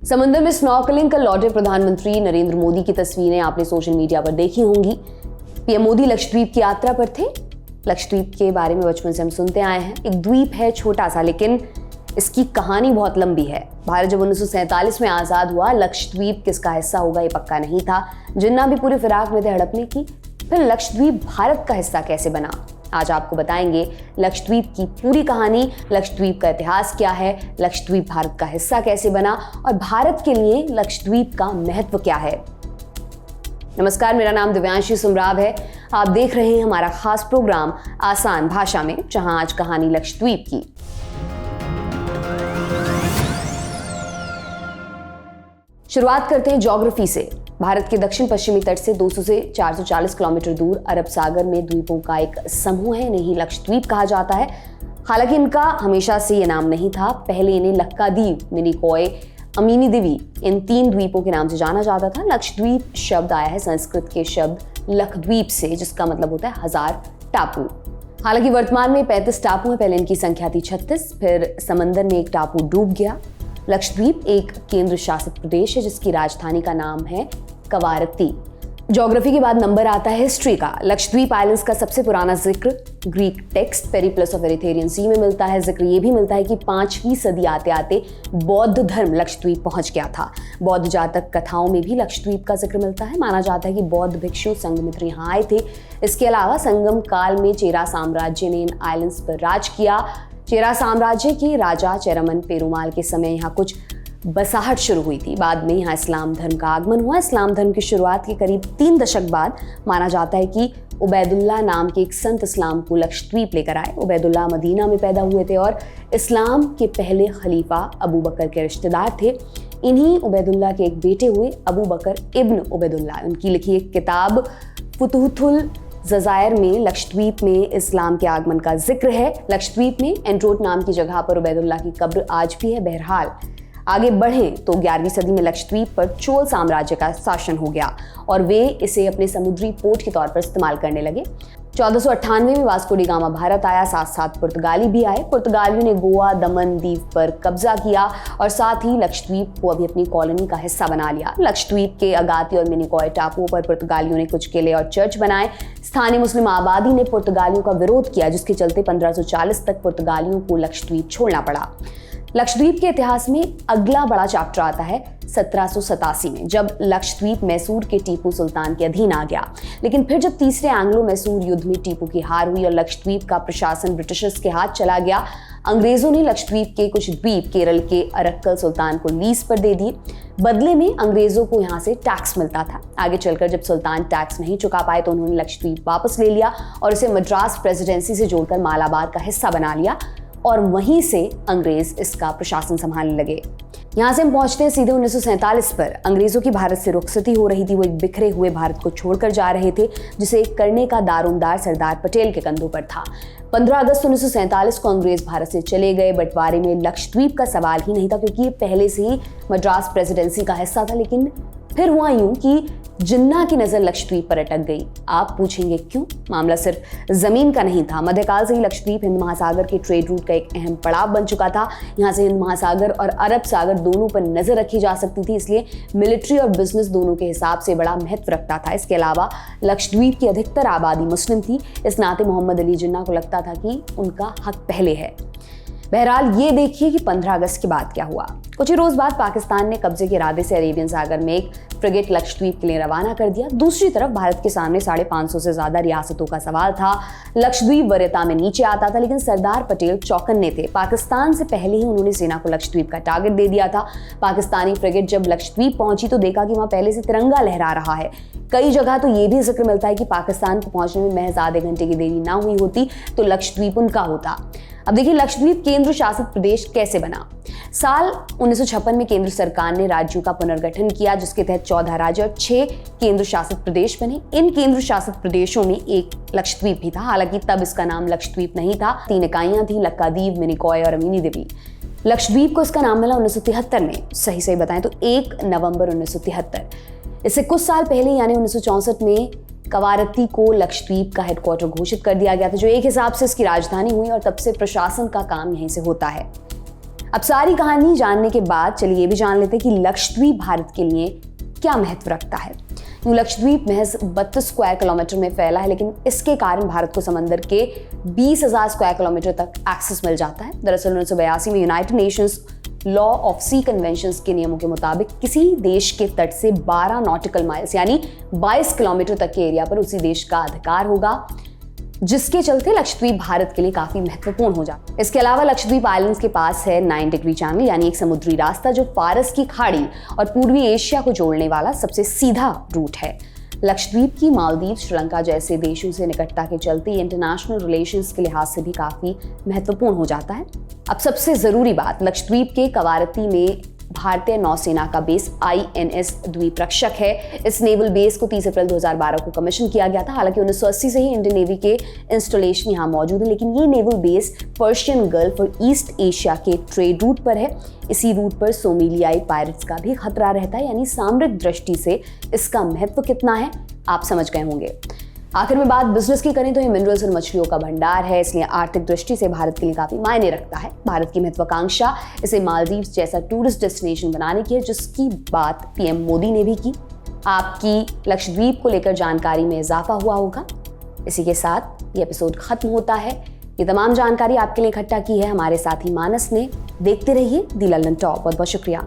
समंदर में स्नॉर्कलिंग कर लौटे प्रधानमंत्री नरेंद्र मोदी की तस्वीरें आपने सोशल मीडिया पर देखी होंगी। पीएम मोदी लक्षद्वीप की यात्रा पर थे। लक्षद्वीप के बारे में बचपन से हम सुनते आए हैं। एक द्वीप है छोटा सा, लेकिन इसकी कहानी बहुत लंबी है। भारत जब 1947 में आजाद हुआ, लक्षद्वीप किसका हिस्सा होगा ये पक्का नहीं था। जिन्ना भी पूरी फिराक में थे हड़पने की। फिर लक्षद्वीप भारत का हिस्सा कैसे बना, आज आपको बताएंगे लक्षद्वीप की पूरी कहानी। लक्षद्वीप का इतिहास क्या है, लक्षद्वीप भारत का हिस्सा कैसे बना और भारत के लिए लक्षद्वीप का महत्व क्या है। नमस्कार, मेरा नाम दिव्यांशी सुमराव है। आप देख रहे हैं हमारा खास प्रोग्राम आसान भाषा में, जहां आज कहानी लक्षद्वीप की। शुरुआत करते हैं ज्योग्राफी से। भारत के दक्षिण पश्चिमी तट से 200 से 440 किलोमीटर दूर अरब सागर में द्वीपों का एक समूह है, इन्हें लक्षद्वीप कहा जाता है। हालांकि इनका हमेशा से ये नाम नहीं था। पहले इन्हें लक्काद्वीप, मिनिकॉय, अमीनीदिवी, इन 3 द्वीपों के नाम से जाना जाता था। लक्षद्वीप शब्द आया है संस्कृत के शब्द लक्षद्वीप से, जिसका मतलब होता है 1000 टापू। हालांकि वर्तमान में 35 टापू हैं। पहले इनकी संख्या थी 36, फिर समंदर में एक टापू डूब गया। लक्षद्वीप एक केंद्र शासित प्रदेश है जिसकी राजधानी का नाम है कवारत्ती। ज्योग्राफी के बाद नंबर आता है हिस्ट्री का। लक्षद्वीप आइलैंड्स का सबसे पुराना जिक्र ग्रीक टेक्स्ट पेरिप्लस ऑफ एरिथेरियन सी में मिलता है। जिक्र ये भी मिलता है कि 5वीं सदी आते आते बौद्ध धर्म लक्षद्वीप पहुंच गया था। बौद्ध जातक कथाओं में भी लक्षद्वीप का जिक्र मिलता है। माना जाता है कि बौद्ध भिक्षु संघमित्र यहाँ आए थे। इसके अलावा संगम काल में चेरा साम्राज्य ने इन आइलैंड्स पर राज किया। चेरा साम्राज्य के राजा चेरमन पेरुमाल के समय यहाँ कुछ बसाहट शुरू हुई थी। बाद में यहाँ इस्लाम धर्म का आगमन हुआ। इस्लाम धर्म की शुरुआत के करीब 3 दशक बाद माना जाता है कि उबैदुल्लाह नाम के एक संत इस्लाम को लक्षद्वीप लेकर आए। उबैदुल्लाह मदीना में पैदा हुए थे और इस्लाम के पहले खलीफा अबू बकर के रिश्तेदार थे। इन्हीं उबैदुल्लाह के एक बेटे हुए अबू बकर इब्न उबैदुल्लाह। उनकी लिखी एक किताब फुतूहुल जजायर में लक्षद्वीप में इस्लाम के आगमन का जिक्र है। लक्षद्वीप में एंड्रोट नाम की जगह पर उबैदुल्लाह की कब्र आज भी है। बहरहाल आगे बढ़े तो 11वीं सदी में लक्षद्वीप पर चोल साम्राज्य का शासन हो गया और वे इसे अपने समुद्री पोर्ट के तौर पर इस्तेमाल करने लगे। 1498 में वास्को डी गामा भारत आया, साथ साथ पुर्तगाली भी आए। पुर्तगालियों ने गोवा, दमन द्वीप पर कब्जा किया और साथ ही लक्षद्वीप को अभी अपनी कॉलोनी का हिस्सा बना लिया। लक्षद्वीप के अगाती और मिनिकॉय टापुओं पर पुर्तगालियों ने कुछ किले और चर्च बनाए। स्थानीय मुस्लिम आबादी ने पुर्तगालियों का विरोध किया, जिसके चलते 1540 तक पुर्तगालियों को लक्षद्वीप छोड़ना पड़ा। लक्षद्वीप के इतिहास में अगला बड़ा चैप्टर आता है 1787 में, जब लक्षद्वीप मैसूर के टीपू सुल्तान के अधीन आ गया। लेकिन फिर जब तीसरे एंग्लो मैसूर युद्ध में टीपू की हार हुई और लक्षद्वीप का प्रशासन ब्रिटिशर्स के हाथ चला गया, अंग्रेजों ने लक्षद्वीप के कुछ द्वीप केरल के अरक्कल सुल्तान को लीज पर दे दिए। बदले में अंग्रेजों को यहाँ से टैक्स मिलता था। आगे चलकर जब सुल्तान टैक्स नहीं चुका पाए तो उन्होंने लक्षद्वीप वापस ले लिया और इसे मद्रास प्रेसिडेंसी से जोड़कर मालाबार का हिस्सा बना लिया और वहीं से अंग्रेज इसका प्रशासन संभालने लगे। यहाँ से हम पहुंचते हैं सीधे 1947 पर। अंग्रेजों की भारत से रुखसती हो रही थी। वो एक बिखरे हुए भारत को छोड़कर जा रहे थे, जिसे करने का दारोमदार सरदार पटेल के कंधों पर था। 15 अगस्त 1947 को अंग्रेज भारत से चले गए। बंटवारे में लक्षद्वीप का सवाल ही नहीं था, क्योंकि ये पहले से ही मद्रास प्रेसिडेंसी का हिस्सा था। लेकिन फिर हुआ यूं कि जिन्ना की नजर लक्षद्वीप पर अटक गई। आप पूछेंगे क्यों? मामला सिर्फ जमीन का नहीं था। मध्यकाल से ही लक्षद्वीप हिंद महासागर के ट्रेड रूट का एक अहम पड़ाव बन चुका था। यहाँ से हिंद महासागर और अरब सागर दोनों पर नजर रखी जा सकती थी, इसलिए मिलिट्री और बिजनेस दोनों के हिसाब से बड़ा महत्व रखता था। इसके अलावा लक्षद्वीप की अधिकतर आबादी मुस्लिम थी। इस नाते मोहम्मद अली जिन्ना को लगता था कि उनका हक पहले है। बहरहाल ये देखिए कि 15 अगस्त के बाद क्या हुआ। कुछ ही रोज बाद पाकिस्तान ने कब्जे के इरादे से अरेबियन सागर में एक फ्रिगेट लक्षद्वीप के लिए रवाना कर दिया। दूसरी तरफ भारत के सामने 550 से ज्यादा रियासतों का सवाल था। लक्षद्वीप वरीयता में नीचे आता था, लेकिन सरदार पटेल चौकन्ने थे। पाकिस्तान से पहले ही उन्होंने सेना को लक्षद्वीप का टारगेट दे दिया था। पाकिस्तानी फ्रिगेट जब लक्षद्वीप पहुंची तो देखा कि वहां पहले से तिरंगा लहरा रहा है। कई जगह तो ये भी जिक्र मिलता है कि पाकिस्तान को पहुंचने में महज आधे घंटे की देरी ना हुई होती तो लक्षद्वीप उनका होता। अब देखिए लक्षद्वीप केंद्र शासित प्रदेश कैसे बना। साल 1956 में केंद्र सरकार ने राज्यों का पुनर्गठन किया, जिसके तहत 14 राज्य और 6 केंद्र शासित प्रदेश बने। इन केंद्र शासित प्रदेशों में एक लक्षद्वीप भी था। हालांकि तब इसका नाम लक्षद्वीप नहीं था। 3 इकाइयां थी, लक्काद्वीप, मिनिकॉय और अमीनीदिवी। लक्षद्वीप को इसका नाम मिला 1973 में। सही बताएं तो 1 नवंबर 1973। इससे कुछ साल पहले यानी 1964 में कवारत्ती को लक्षद्वीप का हेडक्वार्टर घोषित कर दिया गया था, जो एक हिसाब से इसकी राजधानी हुई और तब से प्रशासन का काम यहीं से होता है। अब सारी कहानी जानने के बाद चलिए ये भी जान लेते हैं कि लक्षद्वीप भारत के लिए क्या महत्व रखता है। यूं लक्षद्वीप महज 32 स्क्वायर किलोमीटर में फैला है, लेकिन इसके कारण भारत को समंदर के 20,000 स्क्वायर किलोमीटर तक एक्सेस मिल जाता है। दरअसल 1982 में United Nations law of sea conventions के नियमों के मुताबिक किसी देश के तट से 12 नॉटिकल माइल्स यानी 22 किलोमीटर तक के एरिया पर उसी देश का अधिकार होगा, जिसके चलते लक्षद्वीप भारत के लिए काफी महत्वपूर्ण हो जाता है। इसके अलावा लक्षद्वीप आइलैंड्स के पास है 9 डिग्री चैनल यानी एक समुद्री रास्ता जो फारस की खाड़ी और पूर्वी एशिया को जोड़ने वाला सबसे सीधा रूट है। लक्षद्वीप की मालदीव, श्रीलंका जैसे देशों से निकटता के चलते इंटरनेशनल रिलेशंस के लिहाज से भी काफी महत्वपूर्ण हो जाता है। अब सबसे जरूरी बात, लक्षद्वीप के कवारती में भारतीय नौसेना का बेस INS द्वीपरक्षक है। इस नेवल बेस को 30 अप्रैल 2012 को कमीशन किया गया था। हालांकि 1980 से ही इंडियन नेवी के इंस्टॉलेशन यहाँ मौजूद है, लेकिन ये नेवल बेस पर्शियन गल्फ और ईस्ट एशिया के ट्रेड रूट पर है। इसी रूट पर सोमालियाई पायरेट्स का भी खतरा रहता है, यानी सामरिक दृष्टि से इसका महत्व कितना है आप समझ गए होंगे। आखिर में बात बिजनेस की करें तो ये मिनरल्स और मछलियों का भंडार है, इसलिए आर्थिक दृष्टि से भारत के लिए काफी मायने रखता है। भारत की महत्वाकांक्षा इसे मालदीव जैसा टूरिस्ट डेस्टिनेशन बनाने की है, जिसकी बात PM मोदी ने भी की। आपकी लक्षद्वीप को लेकर जानकारी में इजाफा हुआ होगा। इसी के साथ ये एपिसोड खत्म होता है। ये तमाम जानकारी आपके लिए इकट्ठा की है हमारे साथी मानस ने। देखते रहिए दी लंदन टॉप। बहुत बहुत शुक्रिया।